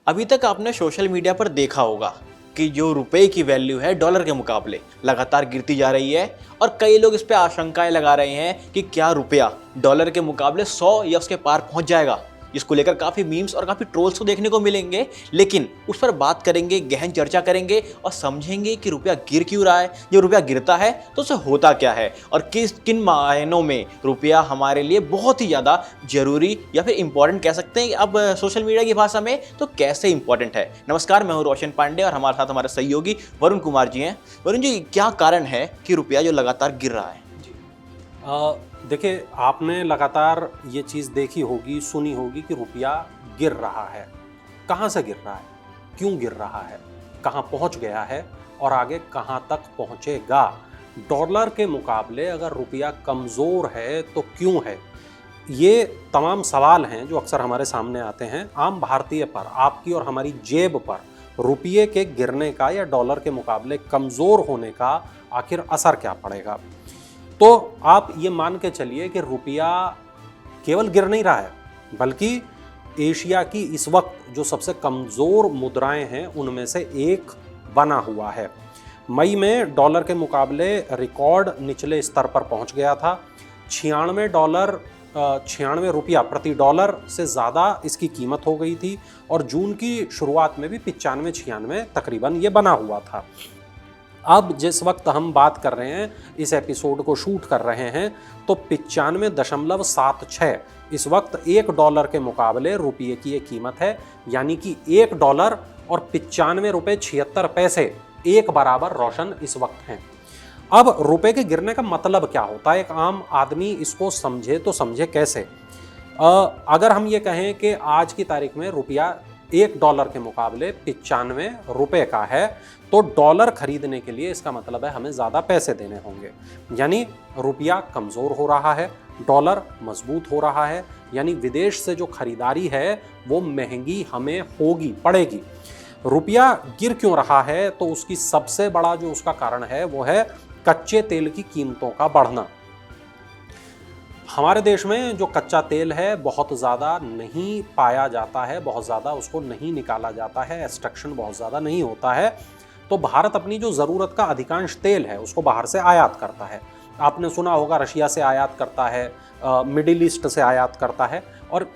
अभी तक आपने सोशल मीडिया पर देखा होगा कि जो रुपए की वैल्यू है डॉलर के मुकाबले लगातार गिरती जा रही है और कई लोग इस पे आशंकाएं लगा रहे हैं कि क्या रुपया डॉलर के मुकाबले 100 या उसके पार पहुंच जाएगा। इसको लेकर काफ़ी मीम्स और काफ़ी ट्रोल्स को देखने को मिलेंगे, लेकिन उस पर बात करेंगे, गहन चर्चा करेंगे और समझेंगे कि रुपया गिर क्यों रहा है। जब रुपया गिरता है तो उसे होता क्या है और किन मायनों में रुपया हमारे लिए बहुत ही ज़्यादा जरूरी या फिर इंपॉर्टेंट कह सकते हैं अब सोशल मीडिया की भाषा में तो कैसे इंपॉर्टेंट है। नमस्कार, मैं हूँ रोशन पांडे और हमारे साथ हमारे सहयोगी वरुण कुमार जी हैं। वरुण जी, क्या कारण है कि रुपया जो लगातार गिर रहा है? देखिए, आपने लगातार ये चीज़ देखी होगी, सुनी होगी कि रुपया गिर रहा है। कहाँ से गिर रहा है, क्यों गिर रहा है, कहाँ पहुँच गया है और आगे कहाँ तक पहुँचेगा। डॉलर के मुकाबले अगर रुपया कमज़ोर है तो क्यों है, ये तमाम सवाल हैं जो अक्सर हमारे सामने आते हैं। आम भारतीय पर, आपकी और हमारी जेब पर रुपये के गिरने का या डॉलर के मुकाबले कमज़ोर होने का आखिर असर क्या पड़ेगा। तो आप ये मान के चलिए कि रुपया केवल गिर नहीं रहा है, बल्कि एशिया की इस वक्त जो सबसे कमज़ोर मुद्राएं हैं उनमें से एक बना हुआ है। मई में डॉलर के मुकाबले रिकॉर्ड निचले स्तर पर पहुंच गया था। 96 रुपया प्रति डॉलर से ज़्यादा इसकी कीमत हो गई थी और जून की शुरुआत में भी 95-96 तकरीबन ये बना हुआ था। अब जिस वक्त हम बात कर रहे हैं, इस एपिसोड को शूट कर रहे हैं, तो 95.76 इस वक्त $1 के मुकाबले रुपये की एक कीमत है। यानी कि $1 और 95 रुपये 76 पैसे एक बराबर रोशन इस वक्त हैं। अब रुपये के गिरने का मतलब क्या होता है, एक आम आदमी इसको समझे तो समझे कैसे। अगर हम ये कहें कि आज की तारीख में रुपया $1 के मुकाबले 95 रुपये का है, तो डॉलर खरीदने के लिए इसका मतलब है हमें ज़्यादा पैसे देने होंगे। यानी रुपया कमज़ोर हो रहा है, डॉलर मजबूत हो रहा है, यानी विदेश से जो खरीदारी है वो महंगी हमें पड़ेगी। रुपया गिर क्यों रहा है, तो उसकी सबसे बड़ा जो उसका कारण है वो है कच्चे तेल की कीमतों का बढ़ना। हमारे देश में जो कच्चा तेल है बहुत ज़्यादा नहीं पाया जाता है, बहुत ज़्यादा उसको नहीं निकाला जाता है, एक्सट्रैक्शन बहुत ज़्यादा नहीं होता है। तो भारत अपनी जो ज़रूरत का अधिकांश तेल है उसको बाहर से आयात करता है। आपने सुना होगा रशिया से आयात करता है, मिडिल ईस्ट से आयात करता है। और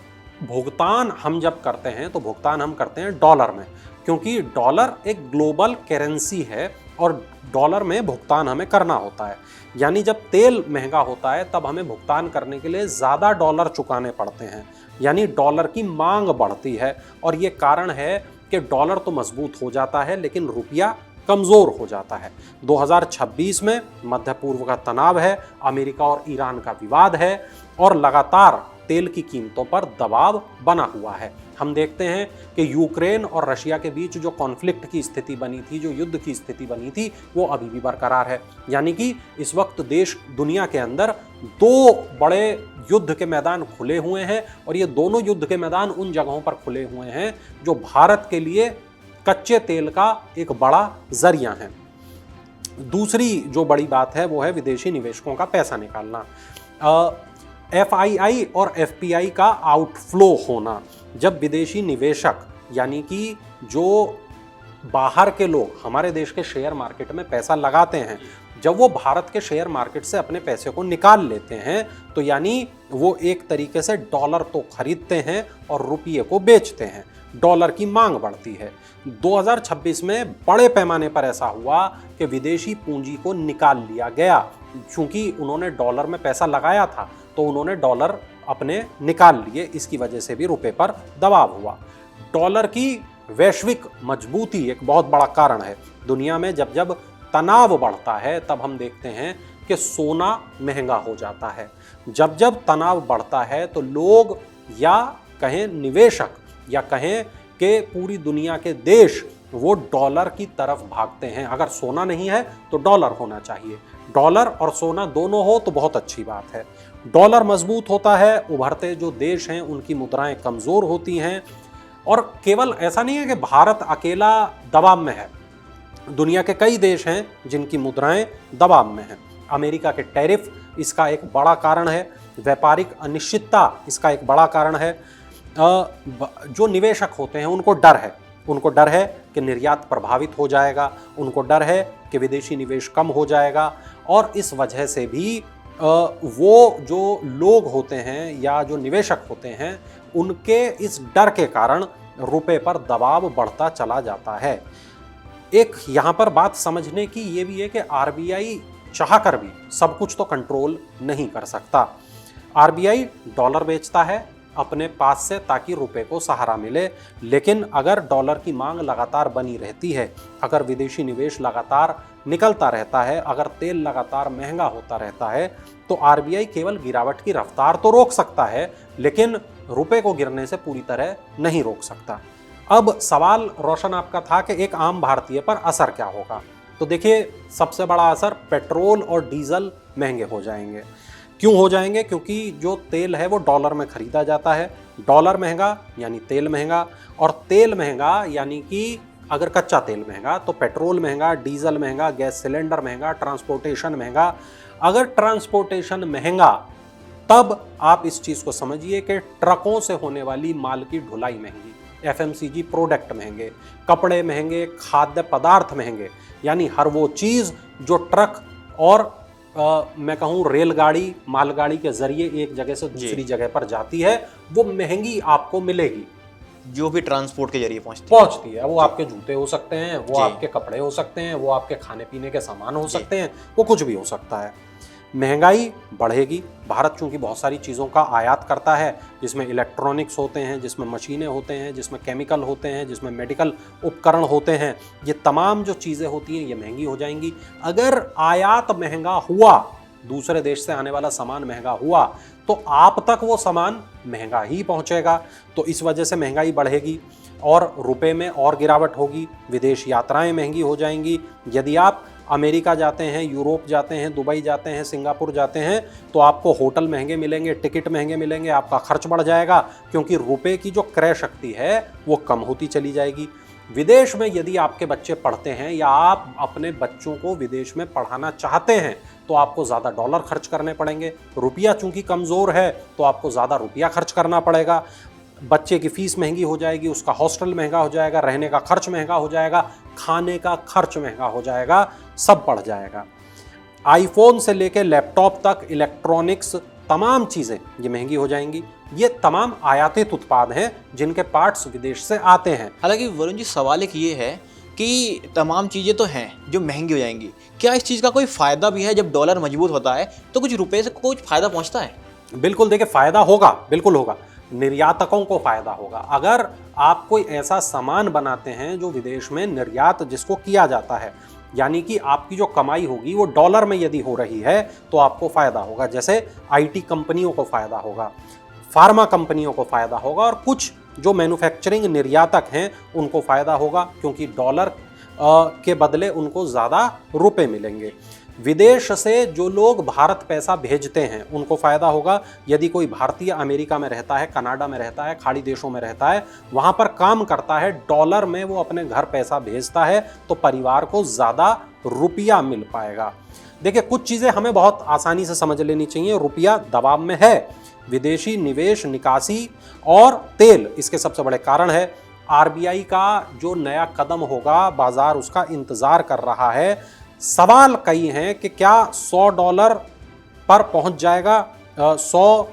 भुगतान हम जब करते हैं तो भुगतान हम करते हैं डॉलर में, क्योंकि डॉलर एक ग्लोबल करेंसी है और डॉलर में भुगतान हमें करना होता है। यानी जब तेल महंगा होता है तब हमें भुगतान करने के लिए ज़्यादा डॉलर चुकाने पड़ते हैं, यानी डॉलर की मांग बढ़ती है। और ये कारण है कि डॉलर तो मजबूत हो जाता है लेकिन रुपया कमज़ोर हो जाता है। 2026 में मध्य पूर्व का तनाव है, अमेरिका और ईरान का विवाद है और लगातार तेल की कीमतों पर दबाव बना हुआ है। हम देखते हैं कि यूक्रेन और रशिया के बीच जो कॉन्फ्लिक्ट की स्थिति बनी थी, जो युद्ध की स्थिति बनी थी, वो अभी भी बरकरार है। यानी कि इस वक्त दुनिया के अंदर दो बड़े युद्ध के मैदान खुले हुए हैं और ये दोनों युद्ध के मैदान उन जगहों पर खुले हुए हैं जो भारत के लिए कच्चे तेल का एक बड़ा जरिया है। दूसरी जो बड़ी बात है वो है विदेशी निवेशकों का पैसा निकालना। FII और FPI का आउटफ्लो होना। जब विदेशी निवेशक यानी कि जो बाहर के लोग हमारे देश के शेयर मार्केट में पैसा लगाते हैं, जब वो भारत के शेयर मार्केट से अपने पैसे को निकाल लेते हैं तो यानी वो एक तरीके से डॉलर तो खरीदते हैं और रुपये को बेचते हैं, डॉलर की मांग बढ़ती है। 2026 में बड़े पैमाने पर ऐसा हुआ कि विदेशी पूंजी को निकाल लिया गया, क्योंकि उन्होंने डॉलर में पैसा लगाया था तो उन्होंने डॉलर अपने निकाल लिए। इसकी वजह से भी रुपए पर दबाव हुआ। डॉलर की वैश्विक मजबूती एक बहुत बड़ा कारण है। दुनिया में जब जब तनाव बढ़ता है तब हम देखते हैं कि सोना महंगा हो जाता है। जब जब तनाव बढ़ता है तो लोग या कहें निवेशक या कहें कि पूरी दुनिया के देश वो डॉलर की तरफ भागते हैं। अगर सोना नहीं है तो डॉलर होना चाहिए, डॉलर और सोना दोनों हो तो बहुत अच्छी बात है। डॉलर मजबूत होता है, उभरते जो देश हैं उनकी मुद्राएं कमज़ोर होती हैं। और केवल ऐसा नहीं है कि भारत अकेला दबाव में है, दुनिया के कई देश हैं जिनकी मुद्राएं दबाव में हैं। अमेरिका के टैरिफ इसका एक बड़ा कारण है। व्यापारिक अनिश्चितता इसका एक बड़ा कारण है। जो निवेशक होते हैं उनको डर है कि निर्यात प्रभावित हो जाएगा, उनको डर है कि विदेशी निवेश कम हो जाएगा, और इस वजह से भी वो जो लोग होते हैं या जो निवेशक होते हैं उनके इस डर के कारण रुपए पर दबाव बढ़ता चला जाता है। एक यहाँ पर बात समझने की ये भी है कि आरबीआई चाहकर भी सब कुछ तो कंट्रोल नहीं कर सकता। आरबीआई डॉलर बेचता है अपने पास से ताकि रुपए को सहारा मिले, लेकिन अगर डॉलर की मांग लगातार बनी रहती है, अगर विदेशी निवेश लगातार निकलता रहता है, अगर तेल लगातार महंगा होता रहता है, तो आरबीआई केवल गिरावट की रफ्तार तो रोक सकता है, लेकिन रुपए को गिरने से पूरी तरह नहीं रोक सकता। अब सवाल रोशन आपका था कि एक आम भारतीय पर असर क्या होगा। तो देखिए, सबसे बड़ा असर पेट्रोल और डीजल महंगे हो जाएंगे। क्यों हो जाएंगे? क्योंकि जो तेल है वो डॉलर में खरीदा जाता है। डॉलर महंगा यानी तेल महंगा, और तेल महंगा यानी कि अगर कच्चा तेल महंगा तो पेट्रोल महंगा, डीजल महंगा, गैस सिलेंडर महंगा, ट्रांसपोर्टेशन महंगा। अगर ट्रांसपोर्टेशन महंगा तब आप इस चीज़ को समझिए कि ट्रकों से होने वाली माल की ढुलाई महंगी, एफएमसीजी प्रोडक्ट महंगे, कपड़े महंगे, खाद्य पदार्थ महंगे, यानी हर वो चीज़ जो ट्रक और मैं कहूँ रेलगाड़ी, मालगाड़ी के जरिए एक जगह से दूसरी जगह पर जाती है, वो महंगी आपको मिलेगी। जो भी ट्रांसपोर्ट के जरिए पहुंचती है, वो आपके जूते हो सकते हैं, वो आपके कपड़े हो सकते हैं, वो आपके खाने पीने के सामान हो सकते हैं, वो कुछ भी हो सकता है। महंगाई बढ़ेगी। भारत चूंकि बहुत सारी चीज़ों का आयात करता है, जिसमें इलेक्ट्रॉनिक्स होते हैं, जिसमें मशीनें होते हैं, जिसमें केमिकल होते हैं, जिसमें मेडिकल उपकरण होते हैं, ये तमाम जो चीज़ें होती हैं ये महंगी हो जाएंगी। अगर आयात महंगा हुआ, दूसरे देश से आने वाला सामान महंगा हुआ, तो आप तक वो सामान महंगा ही पहुंचेगा। तो इस वजह से महंगाई बढ़ेगी और रुपए में और गिरावट होगी। विदेश यात्राएं महंगी हो जाएंगी। यदि आप अमेरिका जाते हैं, यूरोप जाते हैं, दुबई जाते हैं, सिंगापुर जाते हैं, तो आपको होटल महंगे मिलेंगे, टिकट महंगे मिलेंगे, आपका खर्च बढ़ जाएगा, क्योंकि रुपए की जो क्रय शक्ति है वो कम होती चली जाएगी। विदेश में यदि आपके बच्चे पढ़ते हैं या आप अपने बच्चों को विदेश में पढ़ाना चाहते हैं, तो आपको ज़्यादा डॉलर खर्च करने पड़ेंगे। रुपया चूंकि कमज़ोर है तो आपको ज़्यादा रुपया खर्च करना पड़ेगा। बच्चे की फीस महंगी हो जाएगी, उसका हॉस्टल महंगा हो जाएगा, रहने का खर्च महंगा हो जाएगा, खाने का खर्च महंगा हो जाएगा, सब बढ़ जाएगा। आईफोन से लेकर लैपटॉप तक, इलेक्ट्रॉनिक्स, तमाम चीज़ें ये महंगी हो जाएंगी। ये तमाम आयातित उत्पाद हैं जिनके पार्ट्स विदेश से आते हैं। हालांकि वरुण जी, सवाल एक ये है कि तमाम चीज़ें तो हैं जो महंगी हो जाएंगी, क्या इस चीज़ का कोई फ़ायदा भी है? जब डॉलर मजबूत होता है तो कुछ रुपए से कुछ फ़ायदा पहुंचता है? बिल्कुल, देखिए, फ़ायदा होगा, बिल्कुल होगा। निर्यातकों को फ़ायदा होगा। अगर आप कोई ऐसा सामान बनाते हैं जो विदेश में निर्यात जिसको किया जाता है, यानी कि आपकी जो कमाई होगी वो डॉलर में यदि हो रही है, तो आपको फ़ायदा होगा। जैसे आईटी कंपनियों को फ़ायदा होगा, फार्मा कंपनियों को फ़ायदा होगा, और कुछ जो मैन्युफैक्चरिंग निर्यातक हैं उनको फ़ायदा होगा, क्योंकि डॉलर के बदले उनको ज़्यादा रुपए मिलेंगे। विदेश से जो लोग भारत पैसा भेजते हैं उनको फ़ायदा होगा। यदि कोई भारतीय अमेरिका में रहता है, कनाडा में रहता है, खाड़ी देशों में रहता है, वहाँ पर काम करता है, डॉलर में वो अपने घर पैसा भेजता है, तो परिवार को ज़्यादा रुपया मिल पाएगा। देखिए, कुछ चीज़ें हमें बहुत आसानी से समझ लेनी चाहिए। रुपया दबाव में है, विदेशी निवेश, निकासी और तेल इसके सबसे बड़े कारण है। आरबीआई का जो नया कदम होगा, बाजार उसका इंतज़ार कर रहा है। सवाल कई हैं कि क्या $100 पर पहुंच जाएगा, 100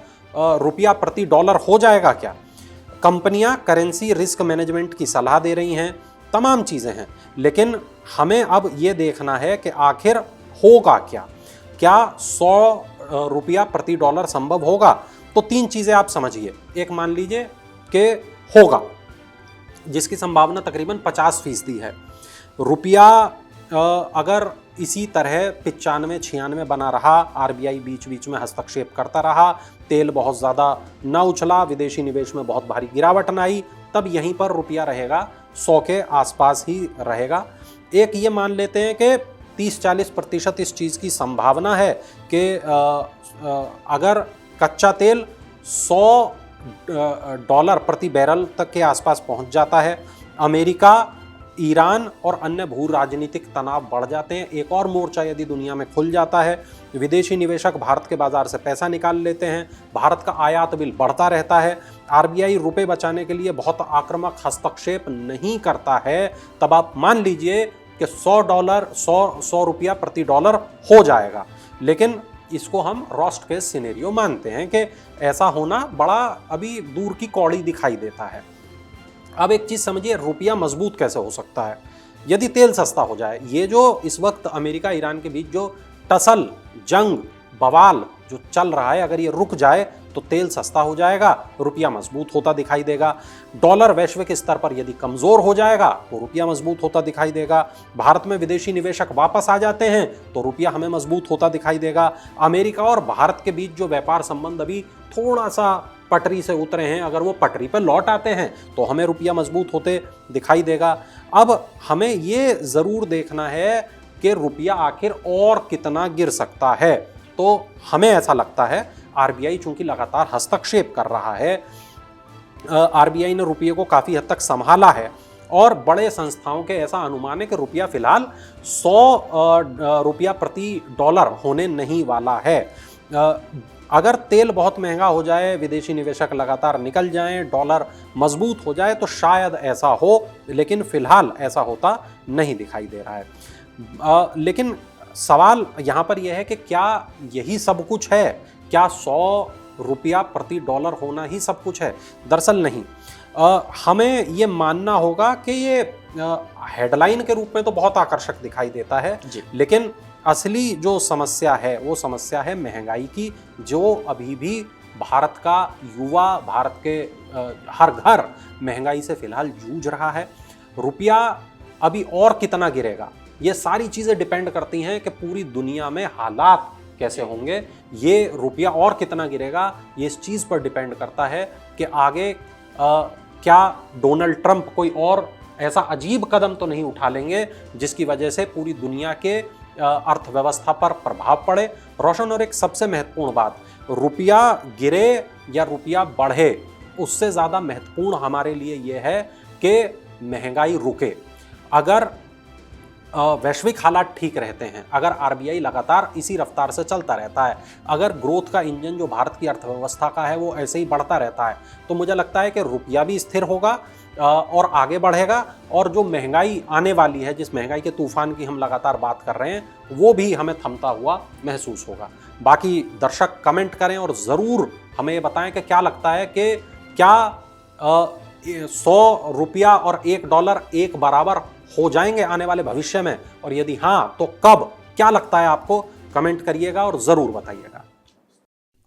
रुपया प्रति डॉलर हो जाएगा क्या? कंपनियां करेंसी रिस्क मैनेजमेंट की सलाह दे रही हैं, तमाम चीज़ें हैं, लेकिन हमें अब ये देखना है कि आखिर होगा क्या। क्या 100 रुपया प्रति डॉलर संभव होगा? तो तीन चीज़ें आप समझिए। एक, मान लीजिए कि होगा, जिसकी संभावना तकरीबन 50% है। रुपया अगर इसी तरह 95-96 बना रहा, आरबीआई बीच बीच में हस्तक्षेप करता रहा, तेल बहुत ज़्यादा न उछला, विदेशी निवेश में बहुत भारी गिरावट न आई, तब यहीं पर रुपया रहेगा, 100 के आसपास ही रहेगा। एक ये मान लेते हैं कि 30-40% इस चीज़ की संभावना है कि अगर कच्चा तेल $100 प्रति बैरल तक के आसपास पहुंच जाता है, अमेरिका ईरान और अन्य भू राजनीतिक तनाव बढ़ जाते हैं। एक और मोर्चा यदि दुनिया में खुल जाता है, विदेशी निवेशक भारत के बाजार से पैसा निकाल लेते हैं, भारत का आयात बिल बढ़ता रहता है, आरबीआई रुपए बचाने के लिए बहुत आक्रामक हस्तक्षेप नहीं करता है, तब आप मान लीजिए कि $100 रुपया प्रति डॉलर हो जाएगा। लेकिन इसको हम रोस्ट केस सिनेरियो मानते हैं कि ऐसा होना बड़ा अभी दूर की कौड़ी दिखाई देता है। अब एक चीज़ समझिए, रुपया मजबूत कैसे हो सकता है? यदि तेल सस्ता हो जाए। ये जो इस वक्त अमेरिका ईरान के बीच जो टसल, जंग, बवाल जो चल रहा है, अगर ये रुक जाए तो तेल सस्ता हो जाएगा, रुपया मजबूत होता दिखाई देगा। डॉलर वैश्विक स्तर पर यदि कमज़ोर हो जाएगा तो रुपया मजबूत होता दिखाई देगा। भारत में विदेशी निवेशक वापस आ जाते हैं तो रुपया हमें मजबूत होता दिखाई देगा। अमेरिका और भारत के बीच जो व्यापार संबंध अभी थोड़ा सा पटरी से उतरे हैं, अगर वो पटरी पर लौट आते हैं तो हमें रुपया मजबूत होते दिखाई देगा। अब हमें ये ज़रूर देखना है कि रुपया आखिर और कितना गिर सकता है। तो हमें ऐसा लगता है आरबीआई चूंकि लगातार हस्तक्षेप कर रहा है, आरबीआई ने रुपये को काफ़ी हद तक संभाला है और बड़े संस्थाओं के ऐसा अनुमान है कि रुपया फिलहाल 100 रुपया प्रति डॉलर होने नहीं वाला है। अगर तेल बहुत महंगा हो जाए, विदेशी निवेशक लगातार निकल जाएं, डॉलर मजबूत हो जाए तो शायद ऐसा हो, लेकिन फिलहाल ऐसा होता नहीं दिखाई दे रहा है। लेकिन सवाल यहाँ पर यह है कि क्या यही सब कुछ है? क्या 100 रुपया प्रति डॉलर होना ही सब कुछ है? दरअसल नहीं। हमें ये मानना होगा कि ये हेडलाइन के रूप में तो बहुत आकर्षक दिखाई देता है, लेकिन असली जो समस्या है वो समस्या है महंगाई की, जो अभी भी भारत का युवा, भारत के हर घर महंगाई से फिलहाल जूझ रहा है। रुपया अभी और कितना गिरेगा, ये सारी चीज़ें डिपेंड करती हैं कि पूरी दुनिया में हालात कैसे होंगे। ये रुपया और कितना गिरेगा ये इस चीज़ पर डिपेंड करता है कि आगे क्या डोनाल्ड ट्रंप कोई और ऐसा अजीब कदम तो नहीं उठा लेंगे जिसकी वजह से पूरी दुनिया के अर्थव्यवस्था पर प्रभाव पड़े। रोशन, और एक सबसे महत्वपूर्ण बात, रुपया गिरे या रुपया बढ़े, उससे ज़्यादा महत्वपूर्ण हमारे लिए ये है कि महंगाई रुके। अगर वैश्विक हालात ठीक रहते हैं, अगर आरबीआई लगातार इसी रफ्तार से चलता रहता है, अगर ग्रोथ का इंजन जो भारत की अर्थव्यवस्था का है वो ऐसे ही बढ़ता रहता है, तो मुझे लगता है कि रुपया भी स्थिर होगा और आगे बढ़ेगा, और जो महंगाई आने वाली है, जिस महंगाई के तूफान की हम लगातार बात कर रहे हैं, वो भी हमें थमता हुआ महसूस होगा। बाकी दर्शक कमेंट करें और ज़रूर हमें ये बताएं कि क्या लगता है कि क्या 100 रुपया और $1 एक बराबर हो जाएंगे आने वाले भविष्य में, और यदि हाँ तो कब? क्या लगता है आपको? कमेंट करिएगा और जरूर बताइएगा।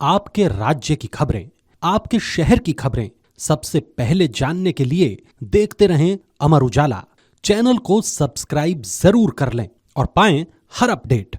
आपके राज्य की खबरें, आपके शहर की खबरें सबसे पहले जानने के लिए देखते रहें अमर उजाला। चैनल को सब्सक्राइब जरूर कर लें और पाएं हर अपडेट।